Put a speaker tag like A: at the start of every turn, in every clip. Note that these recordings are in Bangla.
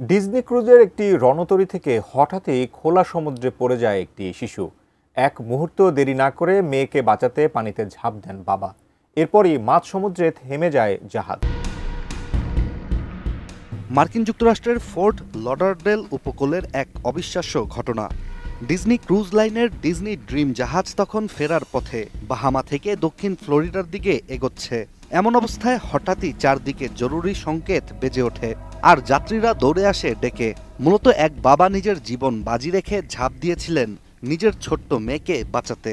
A: ডিজনি ক্রুজের একটি রণতরী থেকে হঠাৎই খোলা সমুদ্রে পড়ে যায় একটি শিশু। এক মুহূর্ত দেরি না করে মেয়েকে বাঁচাতে পানিতে ঝাঁপ দেন বাবা। এরপরই মাঝ সমুদ্রে থেমে যায় জাহাজ।
B: মার্কিন যুক্তরাষ্ট্রের ফোর্ট লডারডেল উপকূলের এক অবিশ্বাস্য ঘটনা। ডিজনি ক্রুজ লাইনের ডিজনি ড্রিম জাহাজ তখন ফেরার পথে বাহামা থেকে দক্ষিণ ফ্লোরিডার দিকে এগোচ্ছে। এমন অবস্থায় হঠাৎই চারদিকে জরুরি সংকেত বেজে ওঠে আর যাত্রীরা দৌড়ে আসে ডেকে। মূলত এক বাবা নিজের জীবন বাজি রেখে ঝাঁপ দিয়েছিলেন নিজের ছোট্ট মেয়েকে বাঁচাতে।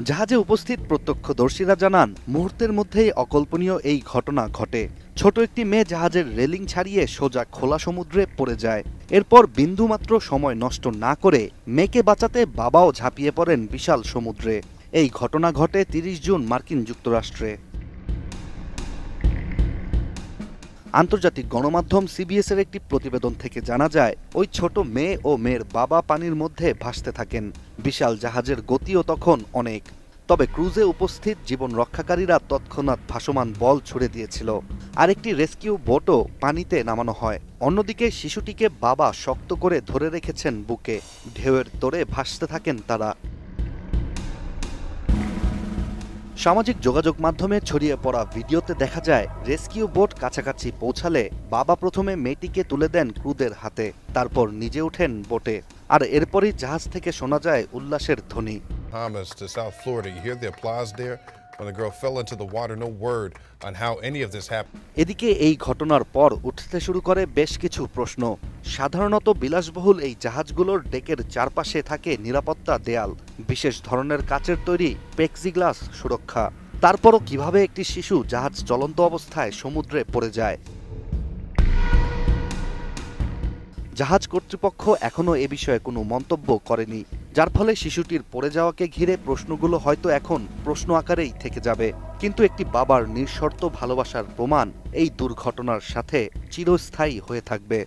B: জাহাজে উপস্থিত প্রত্যক্ষদর্শীরা জানান, মুহূর্তের মধ্যেই অকল্পনীয় এই ঘটনা ঘটে। ছোট একটি মেয়ে জাহাজের রেলিং ছাড়িয়ে সোজা খোলা সমুদ্রে পড়ে যায়। এরপর বিন্দুমাত্র সময় নষ্ট না করে মেয়েকে বাঁচাতে বাবাও ঝাঁপিয়ে পড়েন বিশাল সমুদ্রে। এই ঘটনা ঘটে ৩০ জুন মার্কিন যুক্তরাষ্ট্রে। আন্তর্জাতিক গণমাধ্যম সিবিএস এর একটি প্রতিবেদন থেকে জানা যায়, ওই ছোট মেয়ে ও মেয়ের বাবা পানির মধ্যে ভাসতে থাকেন। বিশাল জাহাজের গতিও তখন অনেক। তবে ক্রুজে উপস্থিত জীবন রক্ষাকারীরা তৎক্ষণাৎ ভাসমান বল ছুড়ে দিয়েছিল। আরেকটি রেস্কিউ বোটও পানিতে নামানো হয়। অন্যদিকে শিশুটিকে বাবা শক্ত করে ধরে রেখেছেন বুকে। ঢেউয়ের তোড়ে ভাসতে থাকেন তারা। সামাজিক যোগাযোগ মাধ্যমে ছড়িয়ে পড়া ভিডিওতে দেখা যায়, রেস্কিউ বোট কাছাকাছি পৌঁছালে বাবা প্রথমে মেয়েটিকে তুলে দেন ক্রুদের হাতে, তারপর নিজে ওঠেন বোটে। আর এরপরই জাহাজ থেকে শোনা যায় উল্লাসের ধ্বনি।
C: To South Florida, you hear the applause there when the girl fell into the water. No word on how any of this happened.
B: এদিকে এই ঘটনার পর উঠতে শুরু করে বেশ কিছু প্রশ্ন। সাধারণত বিলাসবহুল এই জাহাজগুলোর ডেকের চারপাশে থাকে নিরাপত্তা দেয়াল, বিশেষ ধরনের কাচের তৈরি প্লেক্সিগ্লাস সুরক্ষা। তারপরও কিভাবে একটি শিশু জাহাজ চলন্ত অবস্থায় সমুদ্রে পড়ে যায়? জাহাজ কর্তৃপক্ষ এখনও এ বিষয়ে কোনো মন্তব্য করেনি, যার ফলে শিশুটির পড়ে যাওয়াকে ঘিরে প্রশ্নগুলো হয়তো এখন প্রশ্ন আকারেই থেকে যাবে। কিন্তু একটি বাবার নিঃশর্ত ভালোবাসার প্রমাণ এই দুর্ঘটনার সাথে চিরস্থায়ী হয়ে থাকবে।